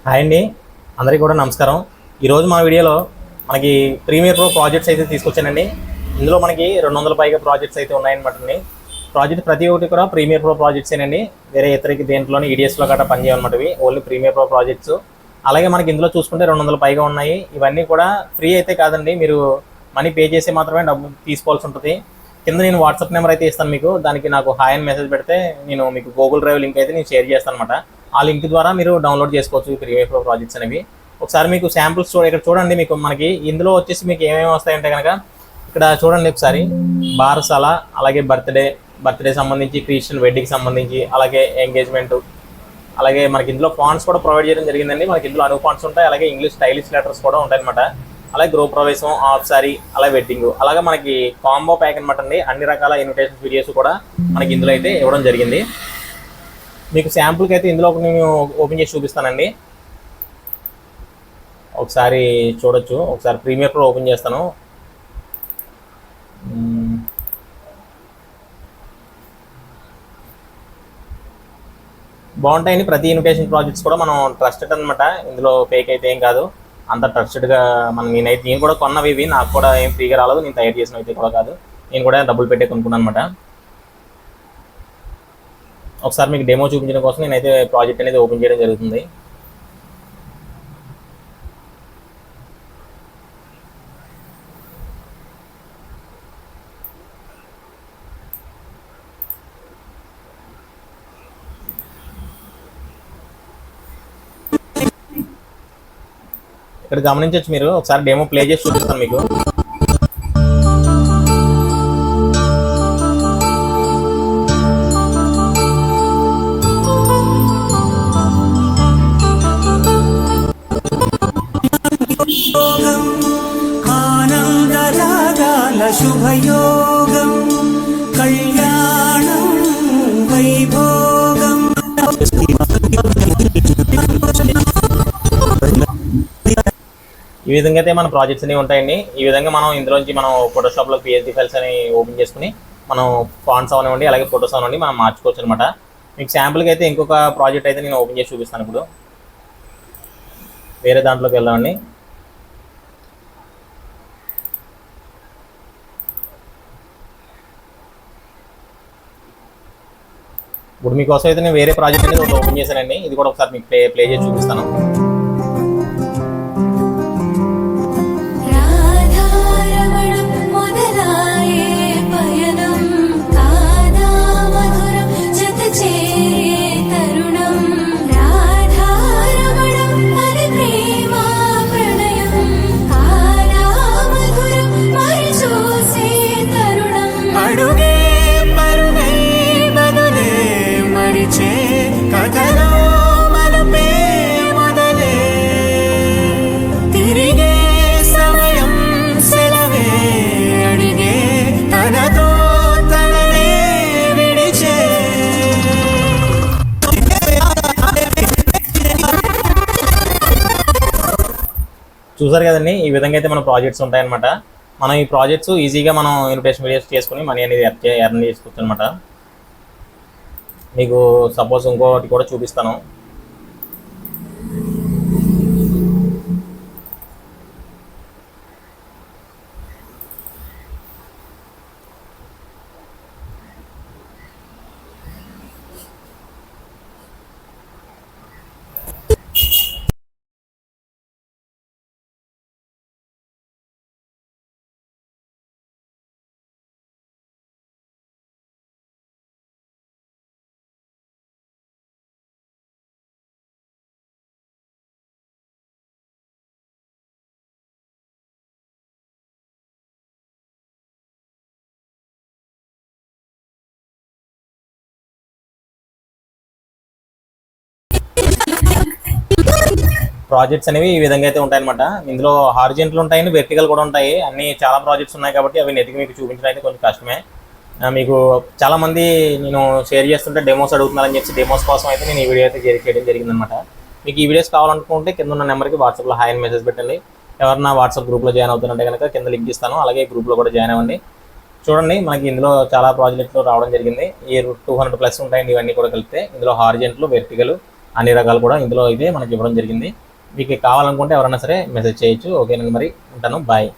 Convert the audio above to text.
Hi అండి, అందరికీ కూడా నమస్కారం. ఈరోజు మా వీడియోలో మనకి ప్రీమియర్ ప్రో ప్రాజెక్ట్స్ అయితే తీసుకొచ్చానండి. ఇందులో మనకి 200 పైగా ప్రాజెక్ట్స్ అయితే ఉన్నాయన్నమాట. ప్రాజెక్ట్ ప్రతి ఒక్కటి కూడా ప్రీమియర్ ప్రో ప్రాజెక్ట్సేనండి. వేరే ఇతరికి దేంట్లోనే ఈడిఎస్లో గట్రా పనిచేయమన్నమాట. ఇవి ఓన్లీ ప్రీమియర్ ప్రో ప్రాజెక్ట్స్. అలాగే మనకి ఇందులో చూసుకుంటే 200 పైగా ఉన్నాయి. ఇవన్నీ కూడా ఫ్రీ అయితే కాదండి, మీరు మనీ పే చేసి మాత్రమే డబ్బు తీసుకోవాల్సి ఉంటుంది. కింద నేను వాట్సాప్ నెంబర్ అయితే ఇస్తాను మీకు. దానికి నాకు హాయ్ అని మెసేజ్ పెడితే నేను మీకు గూగుల్ డ్రైవ్ లింక్ అయితే నేను షేర్ చేస్తాను అనమాట. ఆ లింక్ ద్వారా మీరు డౌన్లోడ్ చేసుకోవచ్చు ప్రీమియర్ ప్రో ప్రాజెక్ట్స్ అనేవి. ఒకసారి మీకు శాంపుల్స్ ఇక్కడ చూడండి. మనకి ఇందులో వచ్చేసి మీకు ఏమేమి వస్తాయంటే కనుక ఇక్కడ చూడండి ఒకసారి. బారసాల, అలాగే బర్త్డే సంబంధించి, క్రిస్టియన్ వెడ్డింగ్ సంబంధించి, అలాగే ఎంగేజ్మెంట్, అలాగే మనకి ఇందులో ఫాంట్స్ కూడా ప్రొవైడ్ చేయడం జరిగిందండి. మనకి ఇందులో అను ఫాంట్స్ ఉంటాయి, అలాగే ఇంగ్లీష్ స్టైలిష్ లెటర్స్ కూడా ఉంటాయి అనమాట. అలాగే గృహప్రవేశం, హాఫ్ సారీ, అలాగే వెడ్డింగ్, అలాగే మనకి కాంబో ప్యాక్ అనమాట అండి. అన్ని రకాల ఇన్విటేషన్ వీడియోస్ కూడా మనకి ఇందులో అయితే ఇవ్వడం జరిగింది. మీకు శాంపుల్కి అయితే ఇందులో నేను ఓపెన్ చేసి చూపిస్తానండి. ఒకసారి చూడొచ్చు. ఒకసారి ప్రీమియర్ ప్రో ఓపెన్ చేస్తాను. బాగుంటాయండి. ప్రతి ఇన్విటేషన్ ప్రాజెక్ట్స్ కూడా మనం ట్రస్టెడ్ అనమాట. ఇందులో ఫేక్ అయితే ఏం కాదు, అంత ట్రస్టెడ్గా నేను కూడా కొన్నవి ఇవి. నాకు కూడా ఏం ఫ్రీగా రాలేదు, నేను తయారు చేసినవి అయితే కూడా కాదు. నేను కూడా డబ్బులు పెట్టే కొనుక్కున్నాను అనమాట. ఒకసారి మీకు డెమో చూపించడం కోసం నేనైతే ప్రాజెక్ట్ అనేది ఓపెన్ చేయడం జరుగుతుంది. ఇక్కడ గమనించవచ్చు మీరు. ఒకసారి డెమో ప్లే చేసి చూపిస్తాను మీకు. శుభయోగం కళ్యాణం వైభోగం. ఈ విధంగా అయితే మన ప్రాజెక్ట్స్ అనేవి ఉంటాయండి. ఈ విధంగా మనం ఇందులోంచి మనం ఫోటోషాప్లో పిఎస్డి ఫైల్స్ అని ఓపెన్ చేసుకుని మనం ఫాంట్స్ అవనివ్వండి, అలాగే ఫోటోస్ అవనివ్వండి మనం మార్చుకోవచ్చు అనమాట. మీకు శాంపుల్కి అయితే ఇంకొక ప్రాజెక్ట్ అయితే నేను ఓపెన్ చేసి చూపిస్తాను. ఇప్పుడు వేరే దాంట్లోకి వెళ్దామండి. ఇప్పుడు మీకోసం అయితే నేను వేరే ప్రాజెక్ట్ అనేది ఒకటి ఓపెన్ చేశానండి. ఇది కూడా ఒకసారి మీకు ప్లే చేసి చూపిస్తాను. చూసారు కదండి, ఈ విధంగా అయితే మన ప్రాజెక్ట్స్ ఉంటాయన్నమాట. మనం ఈ ప్రాజెక్ట్స్ ఈజీగా మనం ఇన్విటేషన్ వీడియోస్ చేసుకుని మనీ అనేది ఎర్న్ చేసుకోవచ్చు అనమాట. మీకు సపోజ్ ఇంకోటి కూడా చూపిస్తాను. ప్రాజెక్ట్స్ అనేవి ఈ విధంగా అయితే ఉంటాయన్నమాట. ఇందులో హారిజెంటల్ ఉంటాయండి, వెర్టికల్ కూడా ఉంటాయి. అన్ని చాలా ప్రాజెక్ట్స్ ఉన్నాయి కాబట్టి అవి నెట్కి మీకు చూపించడం అయితే కొంచెం కష్టమే. మీకు చాలామంది నేను షేర్ చేస్తుంటే డెమోస్ అడుగుతున్నారని చెప్పి డెమోస్ కోసం అయితే నేను ఈ వీడియో అయితే చేయడం జరిగిందనమాట. మీకు ఈ వీడియోస్ కావాలనుకుంటే కింద ఉన్న నెంబర్కి వాట్సాప్లో హాయ్ అని మెసేజ్ పెట్టండి. ఎవరన్నా వాట్సాప్ గ్రూప్లో జాయిన్ అవుతుంటే కనుక కింద లింక్ ఇస్తాను, అలాగే గ్రూప్లో కూడా జాయిన్ అవ్వండి. చూడండి, మనకి ఇందులో చాలా ప్రాజెక్టులు రావడం జరిగింది. ఈ 200+ ఉంటాయండి ఇవన్నీ కూడా కలిపితే. ఇందులో హారిజెంటల్, వెర్టికల్, అన్ని రకాలు కూడా ఇందులో అయితే మనకి ఇవ్వడం జరిగింది. మీకు కావాలనుకుంటే ఎవరైనా సరే మెసేజ్ చేయొచ్చు. ఓకేనండి, మరి ఉంటాను, బాయ్.